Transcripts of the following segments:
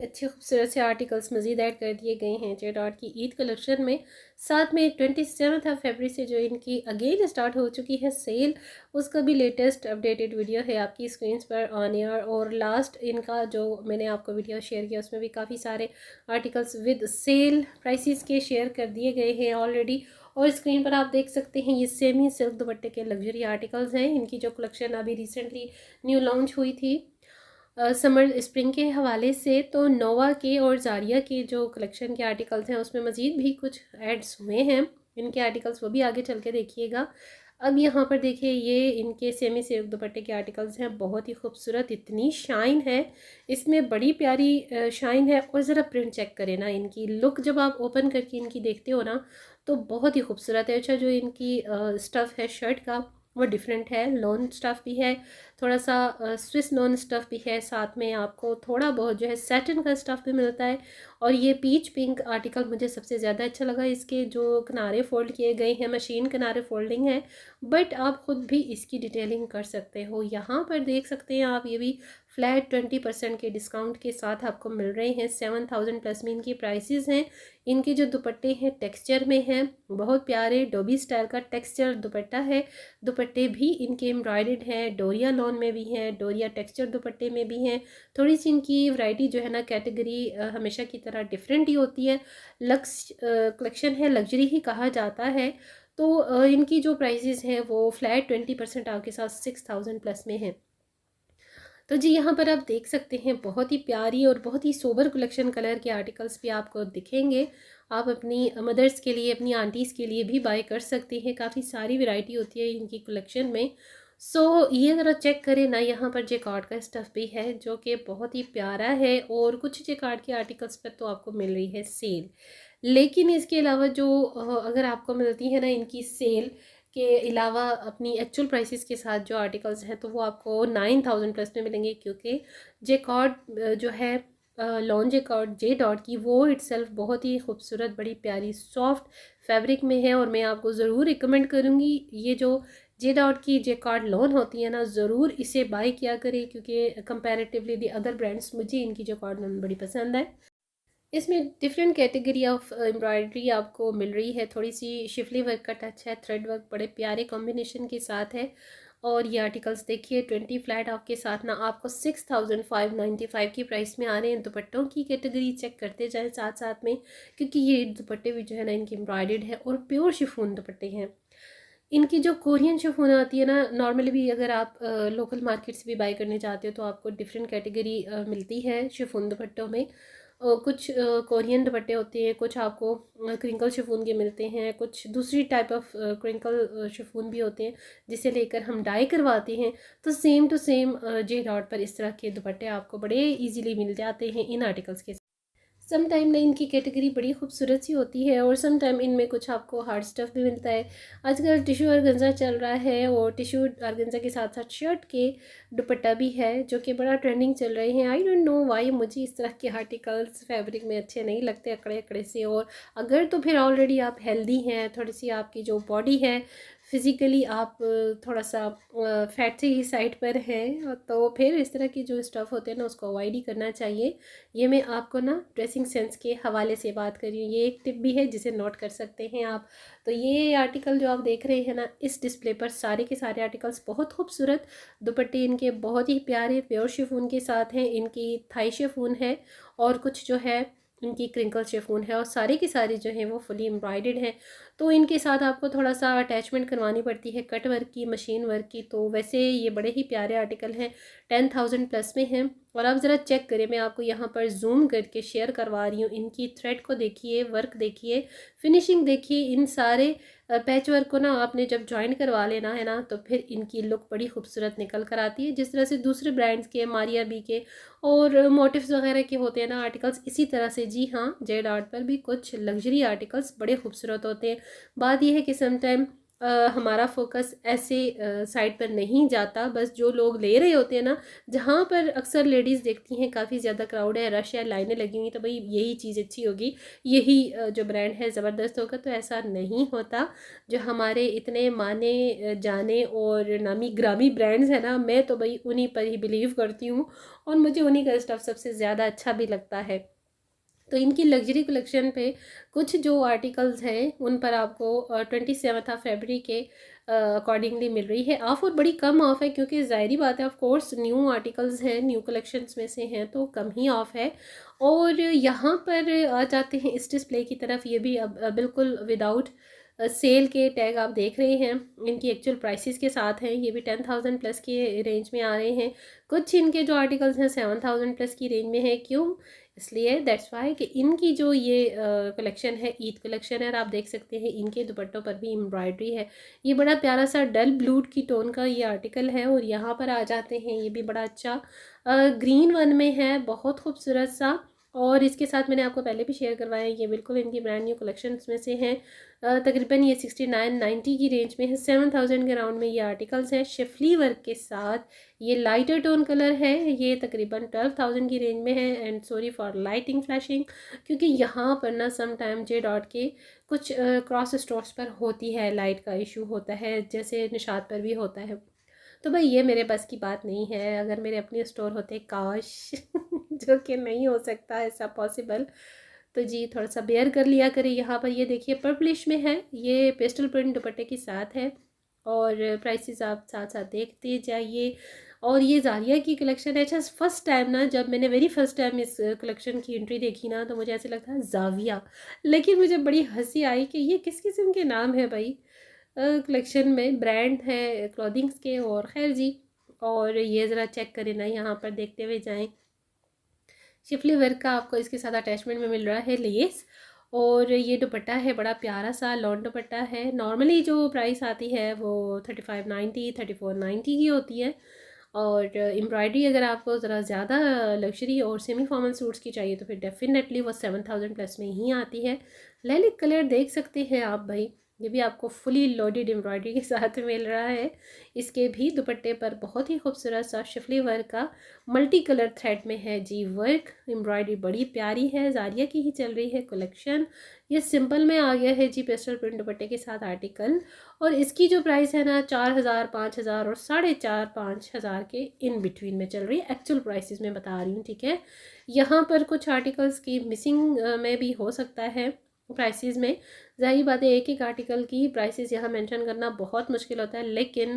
अच्छे खूबसूरत से आर्टिकल्स मज़ीद ऐड कर दिए गए हैं जे डॉट की ईद कलेक्शन में। साथ में 27 फरवरी से जो इनकी अगेन स्टार्ट हो चुकी है सेल, उसका भी लेटेस्ट अपडेटेड वीडियो है आपकी स्क्रीन पर ऑन एयर। और लास्ट इनका जो मैंने आपको वीडियो शेयर किया उसमें भी काफ़ी सारे आर्टिकल्स विद सेल प्राइसेस के शेयर कर दिए गए हैं ऑलरेडी। और स्क्रीन पर आप देख सकते हैं ये सेमी सिल्क दुपट्टे के लग्जरी आर्टिकल्स हैं। इनकी जो कलेक्शन अभी रिसेंटली न्यू लॉन्च हुई थी समर स्प्रिंग के हवाले से, तो नोवा के और जारिया के जो कलेक्शन के आर्टिकल्स हैं उसमें मज़ीद भी कुछ एड्स हुए हैं इनके आर्टिकल्स, वो भी आगे चल के देखिएगा। अब यहाँ पर देखिए ये इनके सेमी सिल्क दुपट्टे के आर्टिकल्स हैं, बहुत ही खूबसूरत, इतनी शाइन है इसमें, बड़ी प्यारी शाइन है। और ज़रा प्रिंट चेक करें ना, इनकी लुक जब आप ओपन करके इनकी देखते हो ना तो बहुत ही खूबसूरत है। अच्छा, जो इनकी स्टफ़ है शर्ट का वो डिफरेंट है, लॉन स्टफ़ भी है, थोड़ा सा स्विस लॉन स्टफ़ भी है, साथ में आपको थोड़ा बहुत जो है सैटिन का स्टफ़ भी मिलता है। और ये पीच पिंक आर्टिकल मुझे सबसे ज़्यादा अच्छा लगा, इसके जो किनारे फ़ोल्ड किए गए हैं, मशीन किनारे फोल्डिंग है, बट आप ख़ुद भी इसकी डिटेलिंग कर सकते हो। यहाँ पर देख सकते हैं आप, ये भी फ्लैट 20% के डिस्काउंट के साथ आपको मिल रहे हैं। 7000 प्लस में इनकी प्राइसेस हैं। इनके जो दुपट्टे हैं टेक्सचर में हैं, बहुत प्यारे डोबी स्टाइल का टेक्सचर दुपट्टा है। दुपट्टे भी इनके एम्ब्रॉयडर्ड हैं, डोरिया लॉन में भी हैं, डोरिया टेक्सचर दुपट्टे में भी हैं। थोड़ी सी इनकी वैरायटी जो है ना, कैटेगरी हमेशा की तरह डिफरेंट ही होती है। लक्स कलेक्शन है, लग्जरी ही कहा जाता है। तो इनकी जो प्राइसेस हैं वो फ्लैट 20% आपके साथ 6000 प्लस में है। तो जी यहाँ पर आप देख सकते हैं बहुत ही प्यारी और बहुत ही सोबर कलेक्शन कलर के आर्टिकल्स भी आपको दिखेंगे। आप अपनी मदर्स के लिए, अपनी आंटीज़ के लिए भी बाय कर सकते हैं, काफ़ी सारी वैरायटी होती है इनकी कलेक्शन में। ये ज़रा चेक करें ना, यहाँ पर जेकार्ड का स्टफ़ भी है जो कि बहुत ही प्यारा है। और कुछ जेकार्ड के आर्टिकल्स पर तो आपको मिल रही है सेल, लेकिन इसके अलावा जो अगर आपको मिलती है ना इनकी सेल के अलावा अपनी एक्चुअल प्राइसेस के साथ जो आर्टिकल्स हैं, तो वो आपको 9000 प्लस में मिलेंगे। क्योंकि जेकॉर्ड जो है लॉन जेकॉर्ड जे डॉट की, वो इट्सेल्फ बहुत ही खूबसूरत, बड़ी प्यारी सॉफ्ट फैब्रिक में है। और मैं आपको ज़रूर रिकमेंड करूँगी ये जो जे डॉट की जेकॉर्ड लॉन होती है ना, ज़रूर इसे बाय किया करें, क्योंकि कंपैरेटिवली दी अदर ब्रांड्स मुझे इनकी जेकॉर्ड लॉन बड़ी पसंद है। इसमें डिफरेंट कैटेगरी ऑफ एम्ब्रॉयडरी आपको मिल रही है, थोड़ी सी शिफली वर्क का टच है, थ्रेड वर्क बड़े प्यारे कॉम्बिनेशन के साथ है। और ये आर्टिकल्स देखिए 20 फ्लैट ऑफ के साथ ना आपको 6595 की प्राइस में आ रहे हैं। दुपट्टों की कैटेगरी चेक करते जाएं साथ साथ में, क्योंकि ये दुपट्टे भी जो है ना इनके एम्ब्रॉयडर्ड है और प्योर शिफॉन दुपट्टे हैं। इनकी जो कोरियन शिफॉन आती है ना, नॉर्मली भी अगर आप लोकल मार्केट से भी बाय करने जाते हो तो आपको डिफरेंट कैटेगरी मिलती है शिफॉन दुपट्टों में। कुछ कोरियन दुपट्टे होते हैं, कुछ आपको क्रिंकल शिफॉन के मिलते हैं, कुछ दूसरी टाइप ऑफ क्रिंकल शिफॉन भी होते हैं जिसे लेकर हम डाई करवाते हैं। तो same to same J dot पर इस तरह के दुपट्टे आपको बड़े इजीली मिल जाते हैं इन आर्टिकल्स के। सम टाइम ना इनकी कैटेगरी बड़ी खूबसूरत सी होती है और सम टाइम इनमें कुछ आपको हार्ड स्टफ़ भी मिलता है। आजकल टिशू ऑर्गेन्जा चल रहा है और टिशू ऑर्गेन्जा के साथ साथ शर्ट के दुपट्टा भी है जो कि बड़ा ट्रेंडिंग चल रहे हैं। आई डोंट नो वाई मुझे इस तरह के आर्टिकल्स फैब्रिक में अच्छे नहीं लगते, अकड़े अकड़े से। और अगर तो फिर ऑलरेडी आप हेल्दी हैं, थोड़ी सी आपकी जो बॉडी है फिज़िकली आप थोड़ा सा फैट ही साइड पर हैं, तो फिर इस तरह की जो स्टफ़ होते हैं ना उसको अवॉइड ही करना चाहिए। ये मैं आपको ना ड्रेसिंग सेंस के हवाले से बात कर रही हूँ, ये एक टिप भी है जिसे नोट कर सकते हैं आप। तो ये आर्टिकल जो आप देख रहे हैं ना इस डिस्प्ले पर, सारे के सारे आर्टिकल्स बहुत खूबसूरत दुपट्टे इनके बहुत ही प्यारे प्योर शिफॉन के साथ हैं। इनकी थाई शिफॉन है और कुछ जो है इनकी क्रिंकल शिफॉन है और सारे के सारे जो हैं वो फुली एम्ब्रॉयडर्ड हैं। तो इनके साथ आपको थोड़ा सा अटैचमेंट करवानी पड़ती है कट वर्क की, मशीन वर्क की। तो वैसे ये बड़े ही प्यारे आर्टिकल हैं, 10,000 प्लस में हैं। और आप ज़रा चेक करें, मैं आपको यहाँ पर जूम करके शेयर करवा रही हूँ। इनकी थ्रेड को देखिए, वर्क देखिए, फिनिशिंग देखिए। इन सारे पैच वर्क को ना आपने जब ज्वाइन करवा लेना है ना तो फिर इनकी लुक बड़ी खूबसूरत निकल कर आती है। जिस तरह से दूसरे ब्रांड्स के, मारिया बी के और मोटिव्स वगैरह के होते हैं ना आर्टिकल्स, इसी तरह से जी हाँ जे डॉट पर भी कुछ लग्जरी आर्टिकल्स बड़े खूबसूरत होते हैं। बात यह है कि समटाइम हमारा फोकस ऐसे साइड पर नहीं जाता। बस जो लोग ले रहे होते हैं ना, जहाँ पर अक्सर लेडीज़ देखती हैं काफ़ी ज़्यादा क्राउड है, रश है, लाइनें लगी हुई, तो भाई यही चीज़ अच्छी होगी, यही जो ब्रांड है ज़बरदस्त होगा। तो ऐसा नहीं होता। जो हमारे इतने माने जाने और नामी ग्रामी ब्रांड्स हैं ना, मैं तो भाई उन्हीं पर ही बिलीव करती हूँ और मुझे उन्हीं का स्टफ़ सबसे ज़्यादा अच्छा भी लगता है। तो इनकी लग्जरी कलेक्शन पे कुछ जो आर्टिकल्स हैं उन पर आपको 27 ऑफ फरवरी के अकॉर्डिंगली मिल रही है ऑफ़, और बड़ी कम ऑफ़ है क्योंकि ज़ाहिरी बात है, ऑफ कोर्स न्यू आर्टिकल्स हैं, न्यू कलेक्शंस में से हैं, तो कम ही ऑफ़ है। और यहाँ पर आ जाते हैं इस डिस्प्ले की तरफ। ये भी अब बिल्कुल विदाउट सेल के टैग आप देख रहे हैं, इनकी एक्चुअल प्राइसेस के साथ हैं। ये भी 10,000 प्लस के रेंज में आ रहे हैं। कुछ इनके जो आर्टिकल्स हैं 7,000 प्लस की रेंज में है। क्यों? इसलिए दैट्स वाई कि इनकी जो ये कलेक्शन है ईद कलेक्शन है, और आप देख सकते हैं इनके दुपट्टों पर भी एम्ब्रॉयडरी है। ये बड़ा प्यारा सा डल ब्लू की टोन का ये आर्टिकल है। और यहाँ पर आ जाते हैं, ये भी बड़ा अच्छा ग्रीन वन में है, बहुत खूबसूरत सा। और इसके साथ मैंने आपको पहले भी शेयर करवाया है, ये बिल्कुल इनकी ब्रांड न्यू कलेक्शंस में से हैं। तकरीबन ये 69-90 की रेंज में है। 7,000 के राउंड में ये आर्टिकल्स हैं शिफली वर्क के साथ। ये लाइटर टोन कलर है, ये तकरीबन 12,000 की रेंज में है। And sorry for lighting flashing, क्योंकि यहाँ पर ना सम टाइम जे डॉट के कुछ क्रॉस स्टोर्स पर होती है, लाइट का इशू होता है, जैसे निशात पर भी होता है। तो भाई ये मेरे बस की बात नहीं है। अगर मेरे अपने स्टोर होते काश जो कि नहीं हो सकता ऐसा पॉसिबल, तो जी थोड़ा सा बेयर कर लिया करें। यहाँ पर ये देखिए पर्पलिश में है, ये पेस्टल प्रिंट दुपट्टे के साथ है। और प्राइसेस आप साथ साथ देखते जाइए। और ये ज़ारिया की कलेक्शन है। अच्छा, फर्स्ट टाइम ना, जब मैंने वेरी फर्स्ट टाइम इस कलेक्शन की एंट्री देखी ना, तो मुझे ऐसे लगता है ज़ाविया, लेकिन मुझे बड़ी हंसी आई कि ये किस किस्म के नाम है भाई। कलेक्शन में ब्रांड है क्लॉथिंग्स के। और खैर जी, और ये ज़रा चेक करें ना, यहाँ पर देखते हुए जाएं। शिफली वर्क का आपको इसके साथ अटैचमेंट में मिल रहा है लेस। और ये दुपट्टा है, बड़ा प्यारा सा लॉन दुपट्टा है। नॉर्मली जो प्राइस आती है वो 3590 3490 की होती है। और एम्ब्रॉयडरी अगर आपको ज़रा ज़्यादा लग्जरी और सेमी फॉर्मल सूट्स की चाहिए तो फिर डेफिनेटली वो 7,000 प्लस में ही आती है। लैलिक कलर देख सकते हैं आप भाई, ये भी आपको फुली लोडेड एम्ब्रॉयडरी के साथ मिल रहा है। इसके भी दुपट्टे पर बहुत ही खूबसूरत सा शिफली वर्क का मल्टी कलर थ्रेड में है जी वर्क। एम्ब्रॉयडरी बड़ी प्यारी है, ज़ारिया की ही चल रही है कलेक्शन। ये सिंपल में आ गया है जी पेस्टल प्रिंट दुपट्टे के साथ आर्टिकल। और इसकी जो प्राइस है ना 4,000 5,000 और 4,500-5,000 के इन बिटवीन में चल रही है। एक्चुअल प्राइसेस में बता रही हूँ, ठीक है। यहाँ पर कुछ आर्टिकल्स की मिसिंग में भी हो सकता है प्राइसेस में। ज़ाहिर बात है एक एक आर्टिकल की प्राइसेस यहाँ मेंशन करना बहुत मुश्किल होता है, लेकिन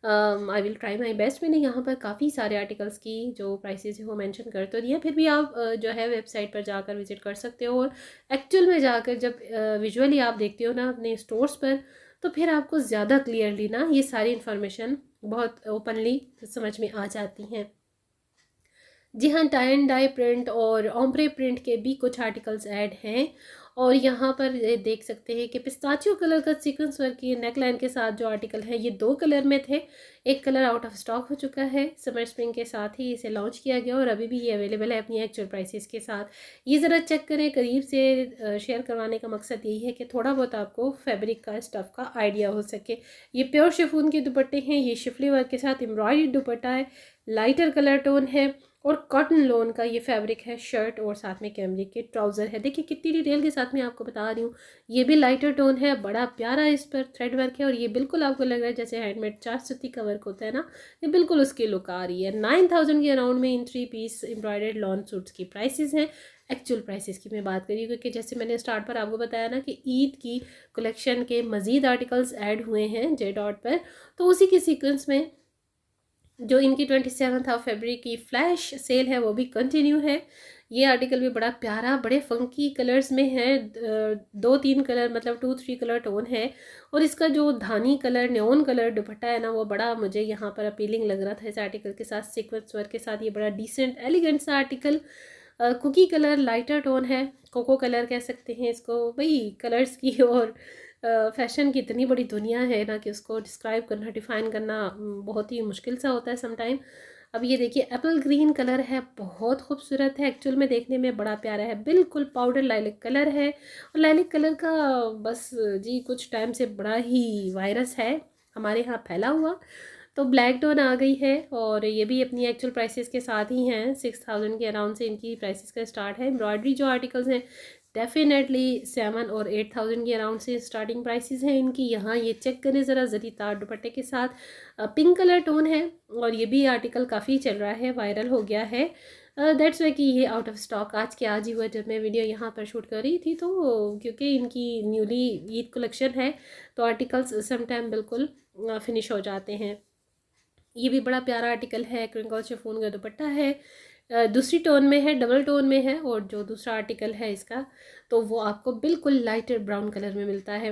I will try my best. मैंने यहाँ पर काफ़ी सारे आर्टिकल्स की जो प्राइसेस है वो मेंशन कर तो दिया। फिर भी आप जो है वेबसाइट पर जाकर विज़िट कर सकते हो। और एक्चुअल में जाकर जब विजुअली आप देखते हो ना अपने स्टोर्स पर, तो फिर आपको ज़्यादा क्लियरली ना ये सारी इन्फॉर्मेशन बहुत ओपनली समझ में आ जाती हैं। जी हाँ, टाई एंड डाई प्रिंट और ओम्ब्रे प्रिंट के भी कुछ आर्टिकल्स ऐड हैं। और यहाँ पर देख सकते हैं कि पिस्ताचियो कलर का सीक्वेंस वर्क की नेकलाइन के साथ जो आर्टिकल है ये 2 कलर में थे। एक कलर आउट ऑफ स्टॉक हो चुका है, समर स्प्रिंग के साथ ही इसे लॉन्च किया गया और अभी भी ये अवेलेबल है अपनी एक्चुअल प्राइसेस के साथ। ये ज़रा चेक करें करीब से। शेयर करवाने का मकसद यही है कि थोड़ा बहुत आपको फैब्रिक का स्टफ़ का आइडिया हो सके। ये प्योर शिफॉन के दुपट्टे हैं, ये शिफली वर्क के साथ एम्ब्रॉयडरी दुपट्टा है, लाइटर कलर टोन है। और कॉटन लोन का ये फैब्रिक है, शर्ट और साथ में कैमरिक के ट्राउज़र है। देखिए कितनी डिटेल के साथ मैं आपको बता रही हूँ। ये भी लाइटर टोन है, बड़ा प्यारा इस पर थ्रेड वर्क है। और ये बिल्कुल आपको लग रहा है जैसे हैंडमेड चार सूती का वर्क होता है ना, ये बिल्कुल उसकी लुक आ रही है। 9,000 के अराउंड में इन 3 पीस एम्ब्रॉयडर्ड लॉन सूट्स की प्राइसेस हैं। एक्चुअल प्राइसेस की मैं बात करी क्योंकि जैसे मैंने स्टार्ट पर आपको बताया ना कि ईद की कलेक्शन के मज़ीद आर्टिकल्स ऐड हुए हैं जे डॉट पर, तो उसी के सीक्वेंस में जो इनकी 27 ऑफ फरवरी की फ्लैश सेल है वो भी कंटिन्यू है। ये आर्टिकल भी बड़ा प्यारा, बड़े फंकी कलर्स में है। 2-3 कलर मतलब 2-3 कलर टोन है। और इसका जो धानी कलर न्योन कलर दुपट्टा है ना, वो बड़ा मुझे यहाँ पर अपीलिंग लग रहा था इस आर्टिकल के साथ। सीक्वेंस वर्क के साथ ये बड़ा डिसेंट एलिगेंट सा article. Cookie colour lighter tone है, कोको कलर कह सकते हैं इसको। वही कलर्स की और फैशन की इतनी बड़ी दुनिया है ना कि उसको डिस्क्राइब करना, डिफ़ाइन करना बहुत ही मुश्किल सा होता है समटाइम। अब ये देखिए एप्पल ग्रीन कलर है, बहुत खूबसूरत है, एक्चुअल में देखने में बड़ा प्यारा है, बिल्कुल पाउडर लाइलिक कलर है। और लाइलिक कलर का बस जी कुछ टाइम से बड़ा ही वायरस है हमारे यहाँ फैला हुआ। तो ब्लैक टोन आ गई है और ये भी अपनी एक्चुअल प्राइसेस के साथ ही हैं, 6000 के अराउंड से इनकी प्राइसेस का स्टार्ट है। एम्ब्रॉयडरी जो आर्टिकल्स हैं डेफिनेटली 7 और 8000 के अराउंड से स्टार्टिंग प्राइसेस हैं इनकी। यहाँ ये चेक करें ज़रा, जरीतार दुपट्टे के साथ पिंक कलर टोन है और ये भी आर्टिकल काफ़ी चल रहा है, वायरल हो गया है। दैट्स वाई कि ये आउट ऑफ स्टॉक आज के आज ही हुआ जब मैं वीडियो यहाँ पर शूट कर रही थी। तो क्योंकि इनकी न्यूली ईद कलेक्शन है तो आर्टिकल्स समटाइम बिल्कुल फिनिश हो जाते हैं। ये भी बड़ा प्यारा आर्टिकल है, क्रिंकल शिफॉन का दुपट्टा है, दूसरी टोन में है, डबल टोन में है। और जो दूसरा आर्टिकल है इसका तो वो आपको बिल्कुल लाइटर ब्राउन कलर में मिलता है।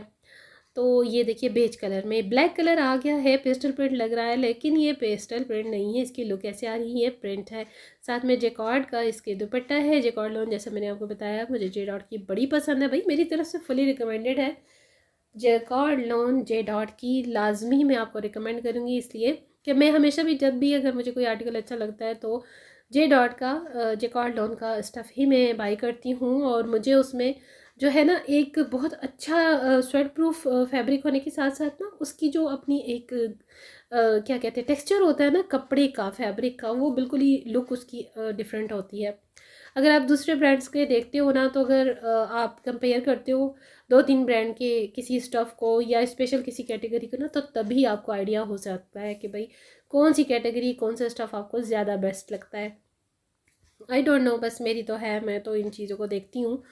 तो ये देखिए बेज कलर में ब्लैक कलर आ गया है, पेस्टल प्रिंट लग रहा है लेकिन ये पेस्टल प्रिंट नहीं है, इसकी लुक ऐसे आ रही है, प्रिंट है। साथ में जेकॉर्ड का इसके दुपट्टा है, जेकॉर्ड लॉन जैसा मैंने आपको बताया मुझे जे डॉट की बड़ी पसंद है भाई, मेरी तरफ से फुली रिकमेंडेड है। जेकॉर्ड लॉन जे डॉट की लाजमी मैं आपको रिकमेंड करूँगी, इसलिए कि मैं हमेशा भी जब भी अगर मुझे कोई आर्टिकल अच्छा लगता है तो जे डॉट का जेकॉर्ड लॉन का स्टफ़ ही मैं बाई करती हूँ। और मुझे उसमें जो है ना एक बहुत अच्छा स्वेट प्रूफ फैब्रिक होने के साथ साथ ना उसकी जो अपनी एक क्या कहते हैं टेक्सचर होता है ना कपड़े का, फैब्रिक का, वो बिल्कुल ही लुक उसकी डिफरेंट होती है। अगर आप दूसरे ब्रांड्स के देखते हो ना तो अगर आप कंपेयर करते हो दो तीन ब्रांड के किसी स्टफ़ को या स्पेशल किसी कैटेगरी को ना तो तभी आपको आइडिया हो सकता है कि भाई कौन सी कैटेगरी कौन सा स्टफ़ आपको ज़्यादा बेस्ट लगता है। आई डोंट नो, बस मेरी तो है, मैं तो इन चीज़ों को देखती हूँ।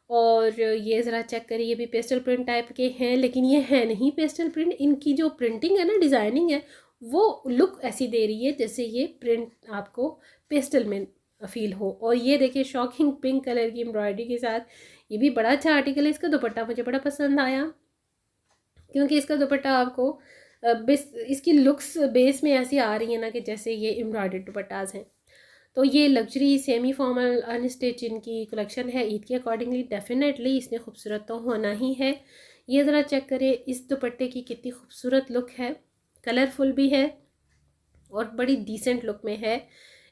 और ये ज़रा चेक करिए, ये भी पेस्टल प्रिंट टाइप के हैं लेकिन ये है नहीं पेस्टल प्रिंट, इनकी जो प्रिंटिंग है ना, डिज़ाइनिंग है, वो लुक ऐसी दे रही है जैसे ये प्रिंट आपको पेस्टल में फील हो। और ये देखिए शॉकिंग पिंक कलर की एम्ब्रॉयडरी के साथ, ये भी बड़ा अच्छा आर्टिकल है। इसका दुपट्टा मुझे बड़ा पसंद आया क्योंकि इसका दुपट्टा आपको इसकी लुक्स बेस में ऐसी आ रही है ना कि जैसे ये एम्ब्रॉयडर्ड दुपट्टाज हैं। तो ये लग्जरी सेमी फॉर्मल अनस्टिच इनकी कलेक्शन है ईद के अकॉर्डिंगली, डेफिनेटली इसने खूबसूरत तो होना ही है। ये ज़रा चेक करें इस दुपट्टे की कितनी खूबसूरत लुक है, कलरफुल भी है और बड़ी डिसेंट लुक में है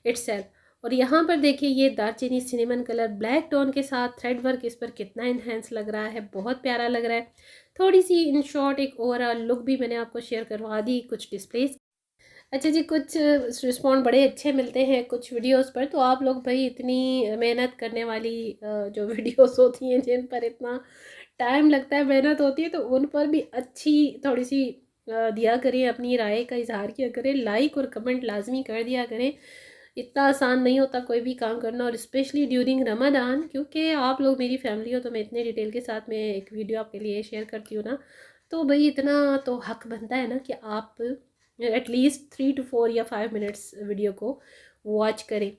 इट्सेल्फ। और यहाँ पर देखिए ये दारचीनी सिनेमन कलर ब्लैक टोन के साथ थ्रेड वर्क इस पर कितना इन्हेंस लग रहा है, बहुत प्यारा लग रहा है। थोड़ी सी इन शॉर्ट एक ओवरऑल लुक भी मैंने आपको शेयर करवा दी कुछ डिस्प्लेस। अच्छा जी, कुछ रिस्पॉन्ड बड़े अच्छे मिलते हैं कुछ वीडियोस पर, तो आप लोग भाई इतनी मेहनत करने वाली जो वीडियोस होती हैं जिन पर इतना टाइम लगता है, मेहनत होती है, तो उन पर भी अच्छी थोड़ी सी दिया करें, अपनी राय का इजहार किया करें, लाइक और कमेंट लाजमी कर दिया करें। इतना आसान नहीं होता कोई भी काम करना, और स्पेशली ड्यूरिंग रमदान, क्योंकि आप लोग मेरी फैमिली हो तो मैं इतने डिटेल के साथ मैं एक वीडियो आपके लिए शेयर करती हूँ ना, तो भाई इतना तो हक बनता है ना कि आप एटलीस्ट 3 to 4 या 5 मिनट्स वीडियो को वॉच करें।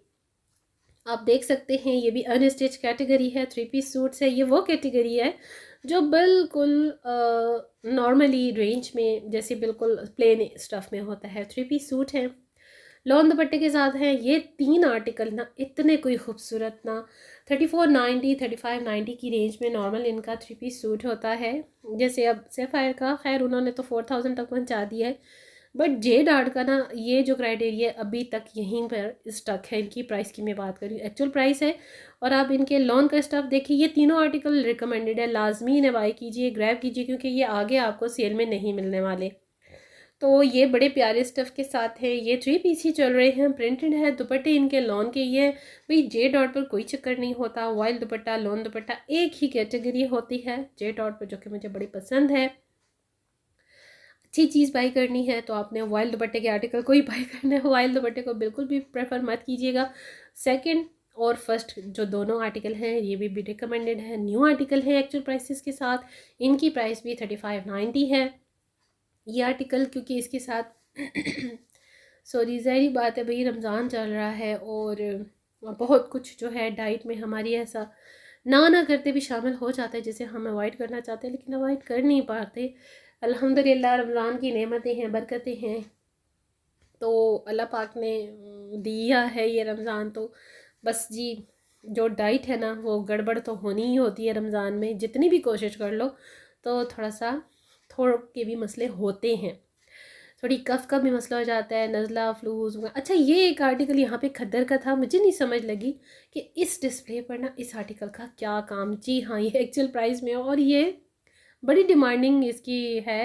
आप देख सकते हैं ये भी अनस्टिच कैटेगरी है, 3 पीस सूट्स है। ये वो कैटेगरी है जो बिल्कुल नॉर्मली रेंज में जैसे बिल्कुल प्लेन स्टफ़ में होता है, 3 पीस सूट है, लॉन दुपट्टे के साथ हैं। ये 3 आर्टिकल ना इतने कोई खूबसूरत ना 3490 3590 की रेंज में नॉर्मल इनका 3 पीस सूट होता है। जैसे अब सेफायर का खैर उन्होंने तो 4000 तक पहुंचा दिया है, बट जे डार्ट का ना ये जो क्राइटेरिया अभी तक यहीं पर स्टक है। इनकी प्राइस की मैं बात करी, एक्चुअल प्राइस है। और आप इनके लॉन का स्टफ़ देखिए, ये तीनों आर्टिकल रिकमेंडेड है, लाजमी इन्हें बाई कीजिए, ग्रैब कीजिए, क्योंकि ये आगे आपको सेल में नहीं मिलने वाले। तो ये बड़े प्यारे स्टफ़ के साथ है, ये 3 पीस ही चल रहे हैं, प्रिंटेड है, दुपट्टे इनके लॉन के। ये भाई जे डॉट पर कोई चक्कर नहीं होता, वाइल दुपट्टा लॉन दुपट्टा एक ही कैटेगरी होती है जे डॉट पर, जो कि मुझे बड़ी पसंद है। अच्छी चीज़ बाई करनी है तो आपने वाइल दुपट्टे के आर्टिकल को ही बाई करना है, वाइल दुपट्टे को बिल्कुल भी प्रेफर मत कीजिएगा। सेकंड और फर्स्ट जो दोनों आर्टिकल हैं ये भी रिकमेंडेड है, न्यू आर्टिकल है एक्चुअल प्राइसेस के साथ, इनकी प्राइस भी 3590 है। ये आर्टिकल क्योंकि इसके साथ सॉरी ज़ाहिर बात है भाई रमज़ान चल रहा है और बहुत कुछ जो है डाइट में हमारी ऐसा ना करते भी शामिल हो जाता है जिसे हम अवॉइड करना चाहते हैं लेकिन अवॉइड कर नहीं पाते। अल्हम्दुलिल्लाह रमज़ान की नेमतें हैं, बरकतें हैं, तो अल्लाह पाक ने दिया है ये रमज़ान। तो बस जी जो डाइट है ना वो गड़बड़ तो होनी ही होती है रमज़ान में, जितनी भी कोशिश कर लो तो थोड़ा सा थोड़ के भी मसले होते हैं। थोड़ी कफ का भी मसला हो जाता है, नज़ला, फ्लूज। अच्छा, ये एक आर्टिकल यहाँ पे खद्दर का था, मुझे नहीं समझ लगी कि इस डिस्प्ले पर ना इस आर्टिकल का क्या काम। जी हाँ, ये एक्चुअल प्राइस में है और ये बड़ी डिमांडिंग इसकी है।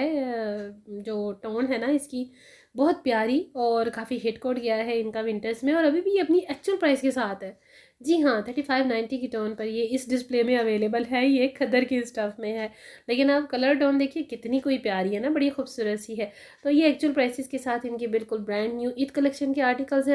जो टोन है ना इसकी बहुत प्यारी, और काफ़ी हिट कोड गया है इनका विंटर्स में, और अभी भी ये अपनी एक्चुअल प्राइस के साथ है। जी हाँ, 3590 की टोन पर ये इस डिस्प्ले में अवेलेबल है। ये खद्दर की स्टफ़ में है, लेकिन आप कलर टोन देखिए कितनी कोई प्यारी है ना, बड़ी खूबसूरत सी है। तो ये एक्चुअल प्राइसेस के साथ इनके बिल्कुल ब्रांड न्यू ईद कलेक्शन के आर्टिकल्स हैं।